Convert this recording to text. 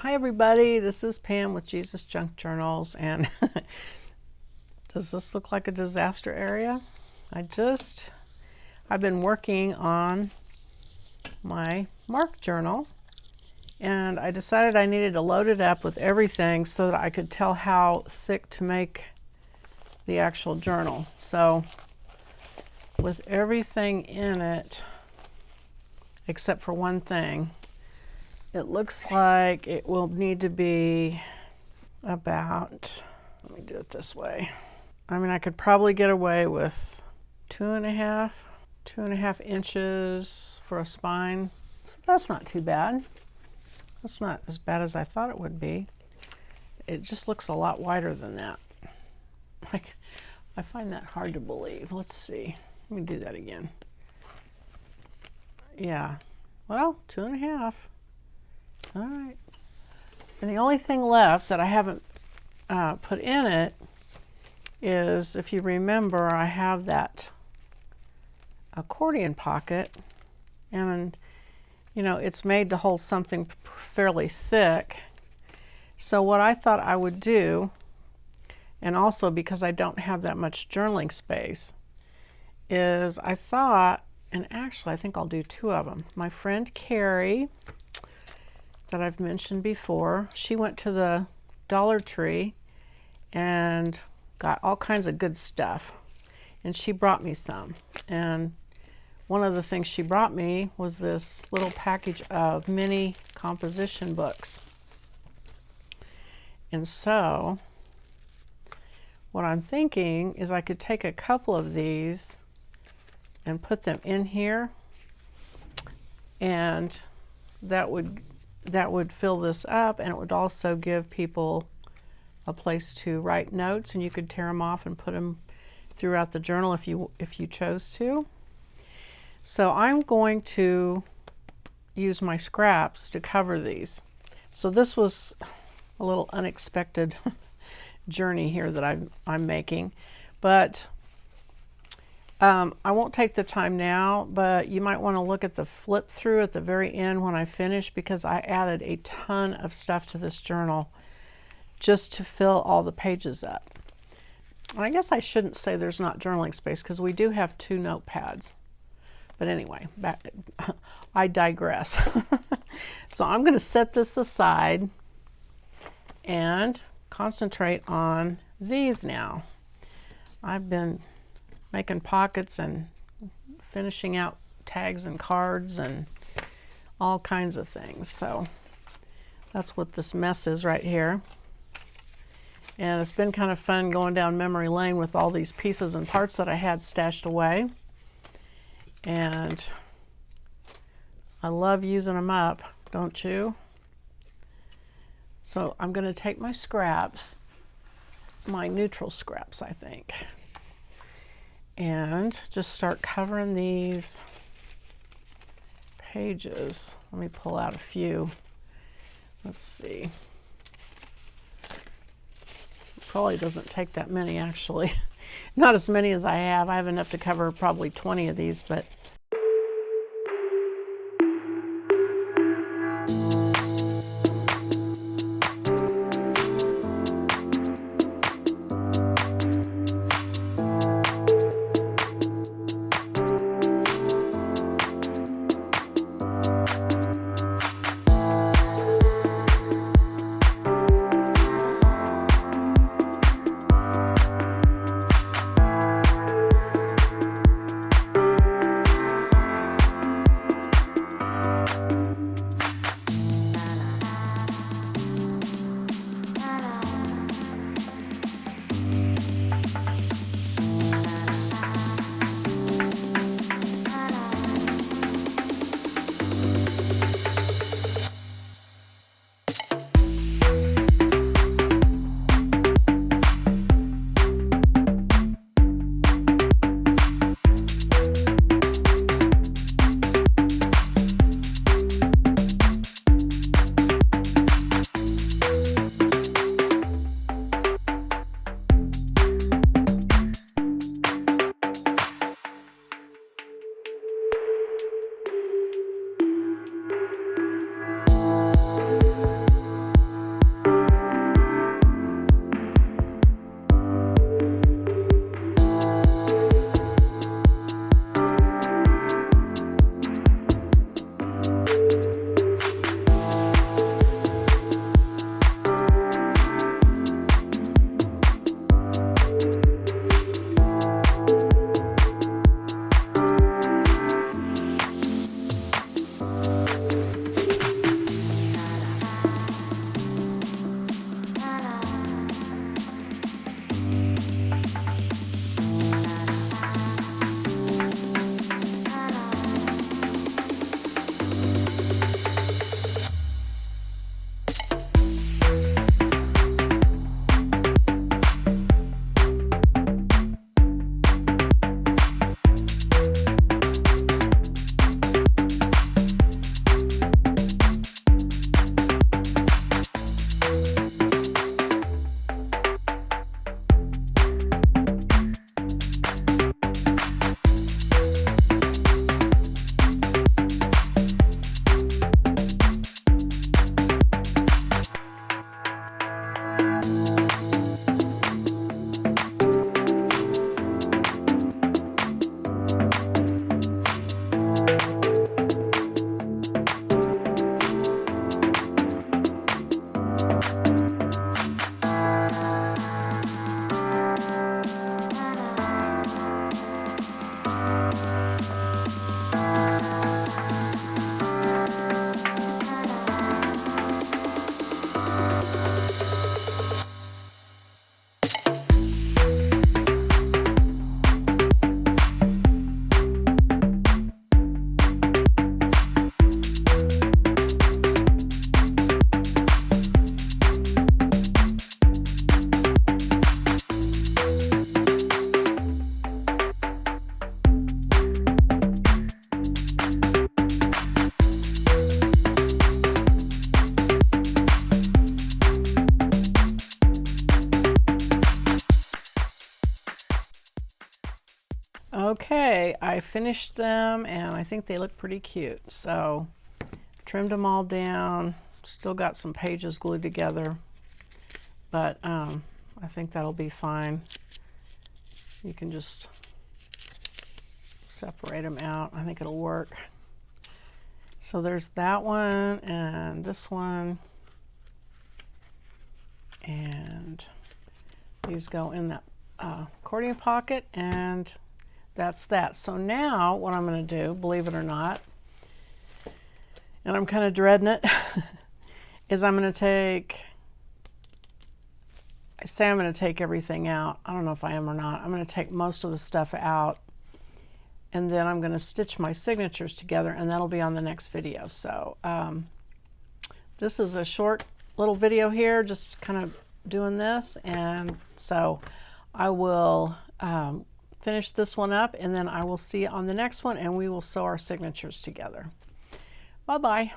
Hi everybody, this is Pam with Jesusjunkjournals, and does this look like a disaster area? I've been working on my mark journal, and I decided I needed to load it up with everything so that I could tell how thick to make the actual journal. So with everything in it, except for one thing, it looks like it will need to be about, let me do it this way. I mean, I could probably get away with 2.5 inches for a spine. So that's not too bad. That's not as bad as I thought it would be. It just looks a lot wider than that. Like, I find that hard to believe. Let's see. Let me do that again. Yeah. Well, 2.5. All right. And the only thing left that I haven't put in it is, if you remember, I have that accordion pocket, and you know, it's made to hold something fairly thick. So what I thought I would do, and also because I don't have that much journaling space, is I thought, and actually I think I'll do two of them. My friend Carrie, that I've mentioned before, she went to the Dollar Tree and got all kinds of good stuff, and she brought me some. And one of the things she brought me was this little package of mini composition books. And so what I'm thinking is I could take a couple of these and put them in here, and that would fill this up, and it would also give people a place to write notes, and you could tear them off and put them throughout the journal if you chose to. So I'm going to use my scraps to cover these. So this was a little unexpected journey here that I'm making, but I won't take the time now, but you might want to look at the flip through at the very end when I finish, because I added a ton of stuff to this journal just to fill all the pages up. And I guess I shouldn't say there's not journaling space, because we do have 2 notepads. But anyway, I digress. So I'm going to set this aside and concentrate on these now. I've been making pockets and finishing out tags and cards and all kinds of things. So that's what this mess is right here. And it's been kind of fun going down memory lane with all these pieces and parts that I had stashed away. And I love using them up, don't you? So I'm going to take my scraps, my neutral scraps, I think, and just start covering these pages. Let me pull out a few. Let's see. Probably doesn't take that many, actually. Not as many as I have. I have enough to cover probably 20 of these, but finished them, and I think they look pretty cute. So trimmed them all down. Still got some pages glued together, but I think that'll be fine. You can just separate them out. I think it'll work. So there's that one and this one, and these go in that accordion pocket, and that's that. So now what I'm going to do, believe it or not, and I'm kind of dreading it, is I'm going to take, I say I'm going to take everything out. I don't know if I am or not. I'm going to take most of the stuff out, and then I'm going to stitch my signatures together, and that'll be on the next video. So this is a short little video here, just kind of doing this, and so I will finish this one up, and then I will see you on the next one, and we will sew our signatures together. Bye-bye.